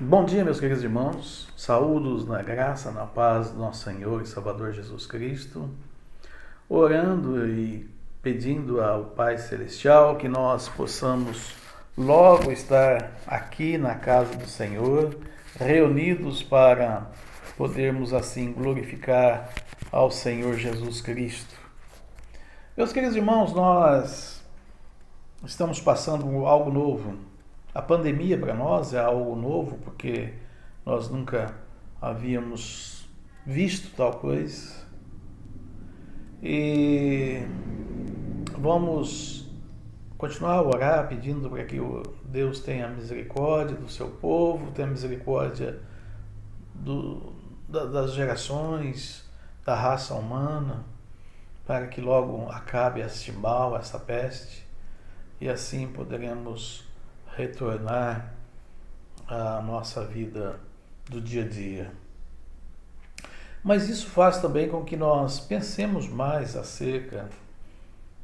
Bom dia, meus queridos irmãos. Saúdos na graça, na paz do nosso Senhor e Salvador Jesus Cristo. Orando e pedindo ao Pai Celestial que nós possamos logo estar aqui na casa do Senhor, reunidos para podermos assim glorificar ao Senhor Jesus Cristo. Meus queridos irmãos, nós estamos passando algo novo. A pandemia para nós é algo novo porque nós nunca havíamos visto tal coisa. E vamos continuar a orar pedindo para que Deus tenha misericórdia do seu povo, tenha misericórdia das gerações, da raça humana, para que logo acabe este mal, esta peste, e assim poderemos retornar à nossa vida do dia a dia. Mas isso faz também com que nós pensemos mais acerca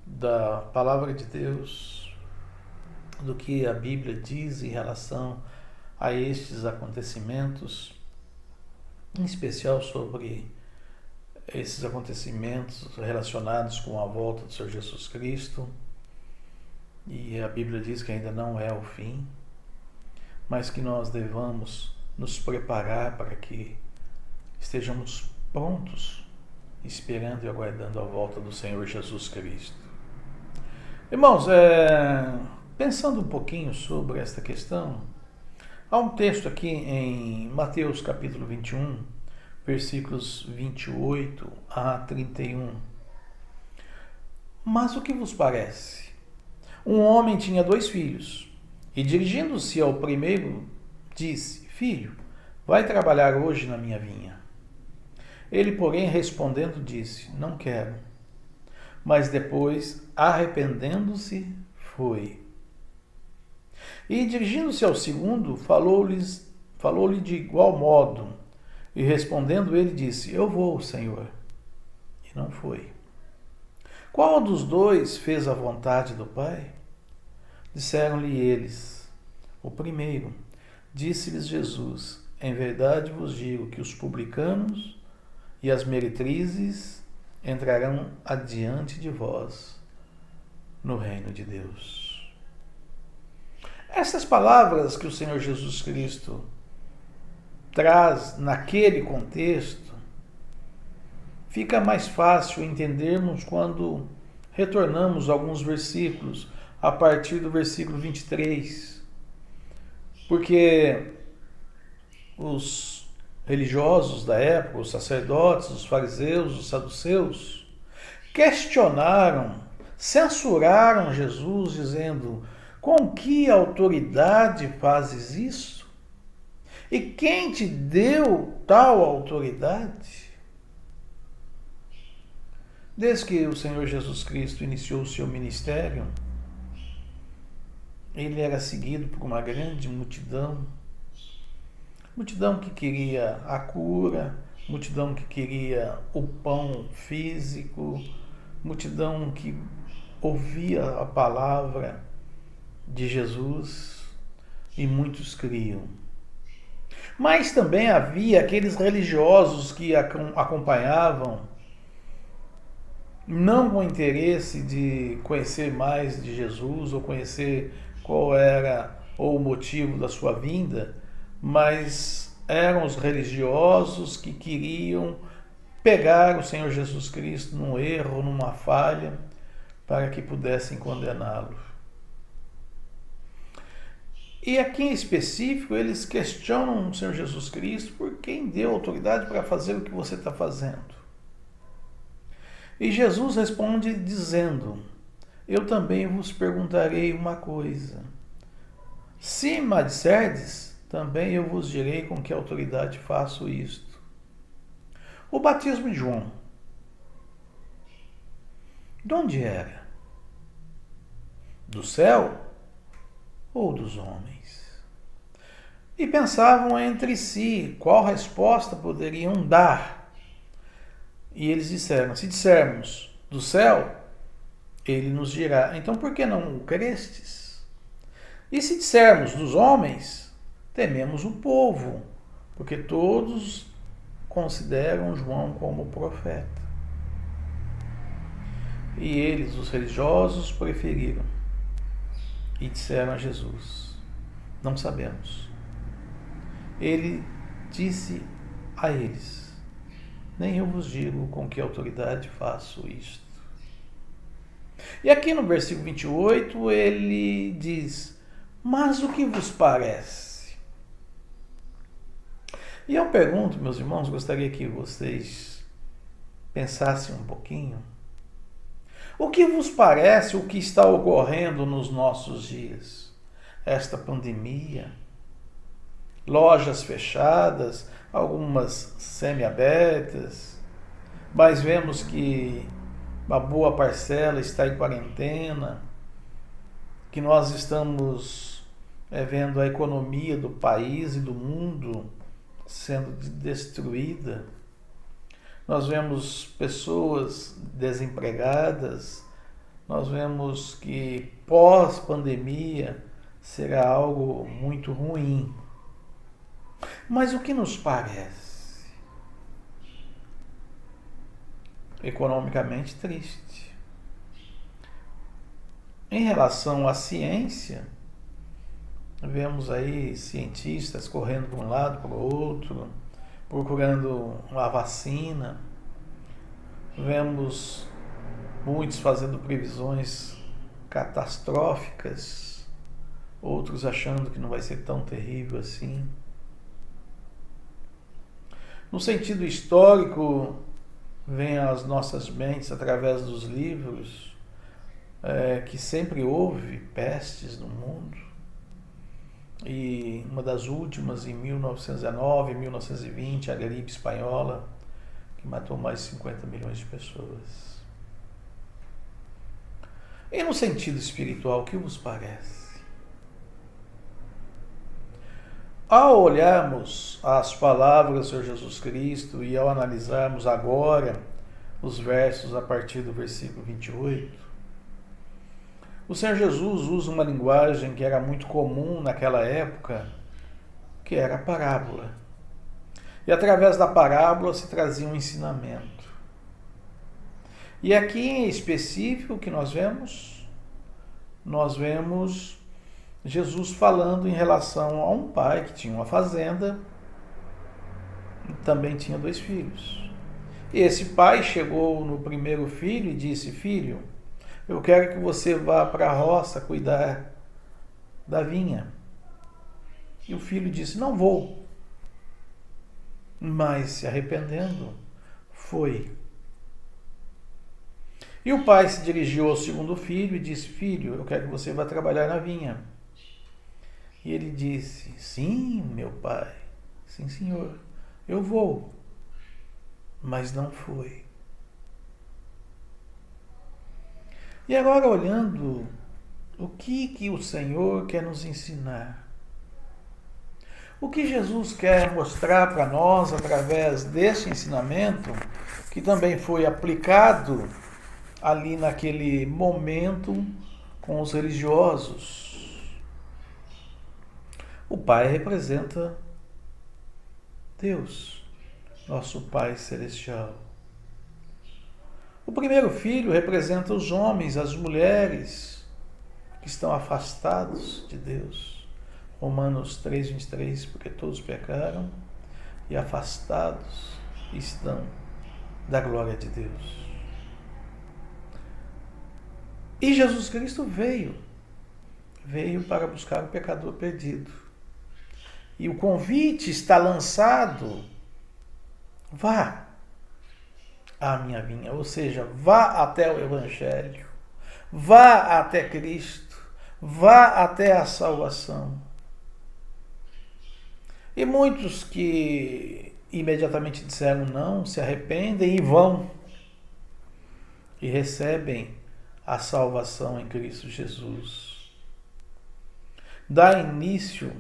da palavra de Deus, do que a Bíblia diz em relação a estes acontecimentos, em especial sobre esses acontecimentos relacionados com a volta do Senhor Jesus Cristo. E a Bíblia diz que ainda não é o fim, mas que nós devamos nos preparar para que estejamos prontos, esperando e aguardando a volta do Senhor Jesus Cristo. Irmãos, pensando um pouquinho sobre esta questão, há um texto aqui em Mateus capítulo 21, versículos 28 a 31. Mas o que vos parece? Um homem tinha 2 filhos, e dirigindo-se ao primeiro, disse: Filho, vai trabalhar hoje na minha vinha. Ele, porém, respondendo, disse: Não quero. Mas depois, arrependendo-se, foi. E dirigindo-se ao segundo, falou-lhe de igual modo. E respondendo ele, disse: Eu vou, Senhor. E não foi. Qual dos 2 fez a vontade do Pai? Disseram-lhe eles: O primeiro. Disse-lhes Jesus: Em verdade vos digo que os publicanos e as meretrizes entrarão adiante de vós no reino de Deus. Essas palavras que o Senhor Jesus Cristo traz naquele contexto, fica mais fácil entendermos quando retornamos a alguns versículos, a partir do versículo 23. Porque os religiosos da época, os sacerdotes, os fariseus, os saduceus, questionaram, censuraram Jesus, dizendo: Com que autoridade fazes isso? E quem te deu tal autoridade? Desde que o Senhor Jesus Cristo iniciou o seu ministério, ele era seguido por uma grande multidão que queria a cura, multidão que queria o pão físico, multidão que ouvia a palavra de Jesus, e muitos criam. Mas também havia aqueles religiosos que acompanhavam, não com interesse de conhecer mais de Jesus ou conhecer qual era o motivo da sua vinda, mas eram os religiosos que queriam pegar o Senhor Jesus Cristo num erro, numa falha, para que pudessem condená-lo. E aqui em específico, eles questionam o Senhor Jesus Cristo por quem deu autoridade para fazer o que você está fazendo. E Jesus responde dizendo: Eu também vos perguntarei uma coisa. Se me disserdes, também eu vos direi com que autoridade faço isto. O batismo de João, de onde era? Do céu ou dos homens? E pensavam entre si qual resposta poderiam dar. E eles disseram: Se dissermos do céu, ele nos dirá: Então por que não o crestes? E se dissermos dos homens, tememos o povo, porque todos consideram João como profeta. E eles, os religiosos, preferiram e disseram a Jesus: não sabemos. Ele disse a eles: nem eu vos digo com que autoridade faço isto. E aqui no versículo 28 ele diz: mas o que vos parece? E eu pergunto, meus irmãos, gostaria que vocês pensassem um pouquinho. O que vos parece o que está ocorrendo nos nossos dias? Esta pandemia, lojas fechadas, algumas semi-abertas, mas vemos que uma boa parcela está em quarentena, que nós estamos vendo a economia do país e do mundo sendo destruída. Nós vemos pessoas desempregadas, nós vemos que pós-pandemia será algo muito ruim. Mas o que nos parece? Economicamente triste. Em relação à ciência, vemos aí cientistas correndo para um lado, para o outro, procurando uma vacina. Vemos muitos fazendo previsões catastróficas, outros achando que não vai ser tão terrível assim. No sentido histórico, vem às nossas mentes, através dos livros, que sempre houve pestes no mundo. E uma das últimas, em 1919, 1920, a gripe espanhola, que matou mais de 50 milhões de pessoas. E no sentido espiritual, o que vos parece? Ao olharmos as palavras do Senhor Jesus Cristo e ao analisarmos agora os versos a partir do versículo 28, o Senhor Jesus usa uma linguagem que era muito comum naquela época, que era a parábola. E através da parábola se trazia um ensinamento. E aqui em específico o que nós vemos? Nós vemos Jesus falando em relação a um pai que tinha uma fazenda e também tinha 2 filhos. E esse pai chegou no primeiro filho e disse: filho, eu quero que você vá para a roça cuidar da vinha. E o filho disse: não vou. Mas se arrependendo, foi. E o pai se dirigiu ao segundo filho e disse: filho, eu quero que você vá trabalhar na vinha. E ele disse: sim, meu pai, sim, senhor, eu vou. Mas não foi. E agora, olhando, o que o Senhor quer nos ensinar? O que Jesus quer mostrar para nós através deste ensinamento, que também foi aplicado ali naquele momento com os religiosos? O Pai representa Deus, nosso Pai Celestial. O primeiro filho representa os homens, as mulheres que estão afastados de Deus. Romanos 3:23, porque todos pecaram e afastados estão da glória de Deus. E Jesus Cristo veio para buscar o pecador perdido. E o convite está lançado: vá à minha vinha, ou seja, vá até o Evangelho, vá até Cristo, vá até a salvação. E muitos que imediatamente disseram não, se arrependem e vão e recebem a salvação em Cristo Jesus. Dá início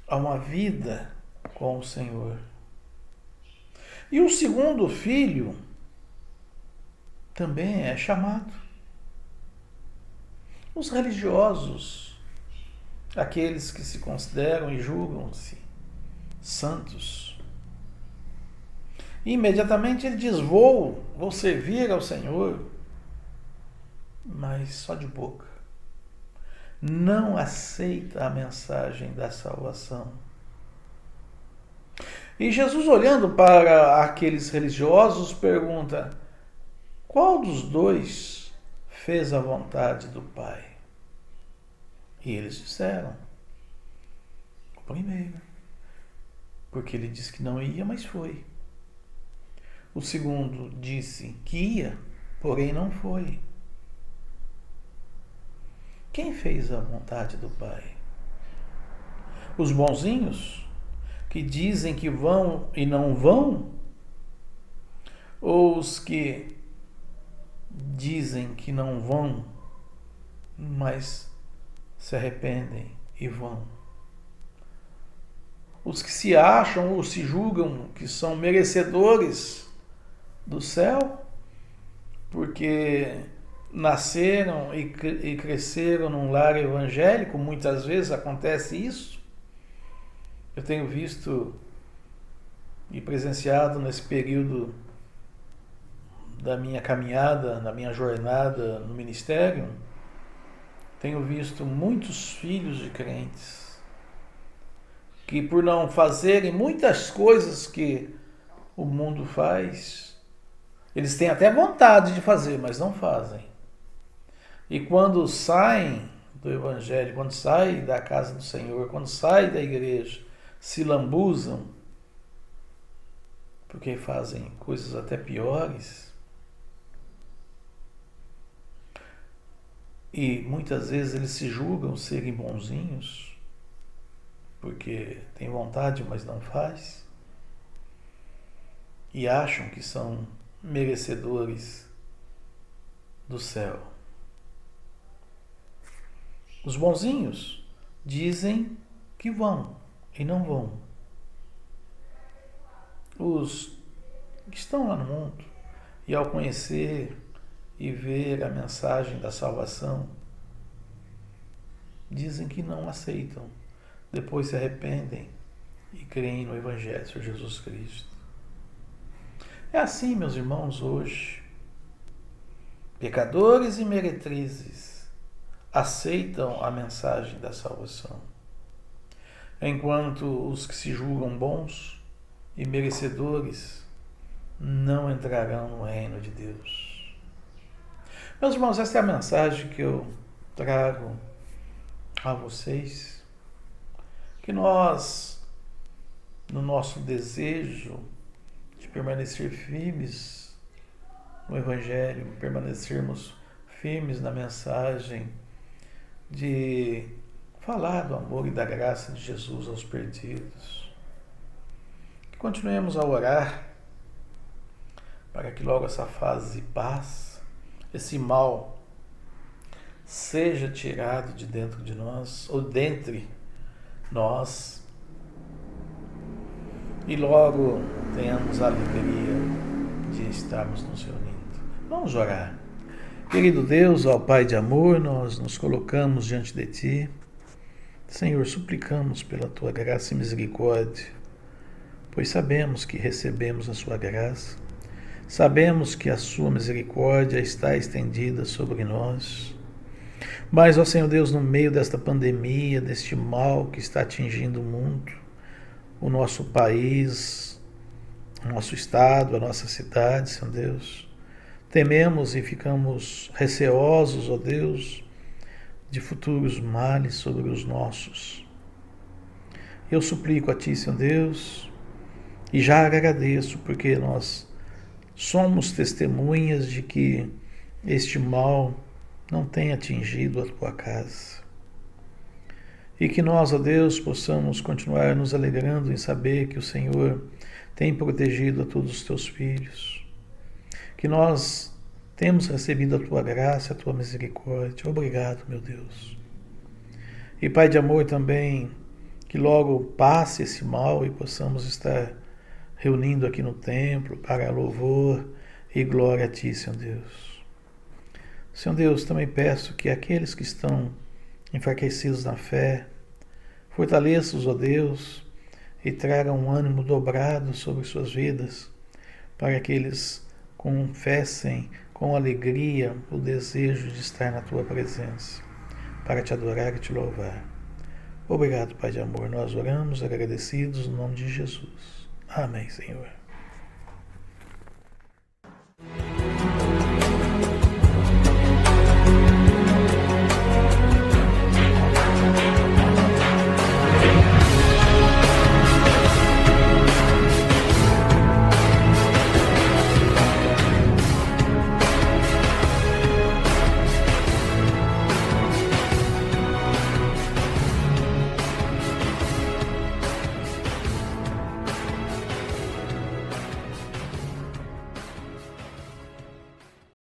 a uma vida com o Senhor. E o segundo filho também é chamado. Os religiosos aqueles que se consideram e julgam-se santos. E imediatamente ele diz: vou servir ao Senhor, mas só de boca. Não aceita a mensagem da salvação. E Jesus, olhando para aqueles religiosos, pergunta: qual dos dois fez a vontade do Pai? E eles disseram: o primeiro, porque ele disse que não ia, mas foi. O segundo disse que ia, porém não foi. Quem fez a vontade do Pai? Os bonzinhos, que dizem que vão e não vão? Ou os que dizem que não vão, mas se arrependem e vão? Os que se acham ou se julgam que são merecedores do céu, porque nasceram e cresceram num lar evangélico, muitas vezes acontece isso. Eu tenho visto e presenciado nesse período da minha caminhada, na minha jornada no ministério, tenho visto muitos filhos de crentes que, por não fazerem muitas coisas que o mundo faz, eles têm até vontade de fazer, mas não fazem. E quando saem do Evangelho, quando saem da casa do Senhor, quando saem da igreja, se lambuzam, porque fazem coisas até piores. E muitas vezes eles se julgam serem bonzinhos, porque têm vontade, mas não faz. E acham que são merecedores do céu. Os bonzinhos dizem que vão e não vão. Os que estão lá no mundo e, ao conhecer e ver a mensagem da salvação, dizem que não aceitam, depois se arrependem e creem no Evangelho de Jesus Cristo. É assim, meus irmãos, hoje. Pecadores e meretrizes aceitam a mensagem da salvação, enquanto os que se julgam bons e merecedores não entrarão no reino de Deus. Meus irmãos, essa é a mensagem que eu trago a vocês, que nós, no nosso desejo de permanecer firmes no Evangelho, permanecermos firmes na mensagem de falar do amor e da graça de Jesus aos perdidos, que continuemos a orar para que logo essa fase paz, esse mal, seja tirado de dentro de nós, ou dentre nós, e logo tenhamos a alegria de estarmos nos reunindo. Vamos orar. Querido Deus, ó Pai de amor, nós nos colocamos diante de Ti. Senhor, suplicamos pela Tua graça e misericórdia, pois sabemos que recebemos a Sua graça, sabemos que a Sua misericórdia está estendida sobre nós. Mas, ó Senhor Deus, no meio desta pandemia, deste mal que está atingindo o mundo, o nosso país, o nosso estado, a nossa cidade, Senhor Deus, tememos e ficamos receosos, ó Deus, de futuros males sobre os nossos. Eu suplico a Ti, Senhor Deus, e já agradeço, porque nós somos testemunhas de que este mal não tem atingido a Tua casa. E que nós, ó Deus, possamos continuar nos alegrando em saber que o Senhor tem protegido a todos os Teus filhos. Que nós temos recebido a Tua graça, a Tua misericórdia. Obrigado, meu Deus. E Pai de amor também, que logo passe esse mal e possamos estar reunindo aqui no templo para louvor e glória a Ti, Senhor Deus. Senhor Deus, também peço que aqueles que estão enfraquecidos na fé, Fortaleça-os, ó Deus, e traga um ânimo dobrado sobre suas vidas, para que eles confessem com alegria o desejo de estar na tua presença, para te adorar e te louvar. Obrigado, Pai de amor. Nós oramos agradecidos no nome de Jesus. Amém, Senhor.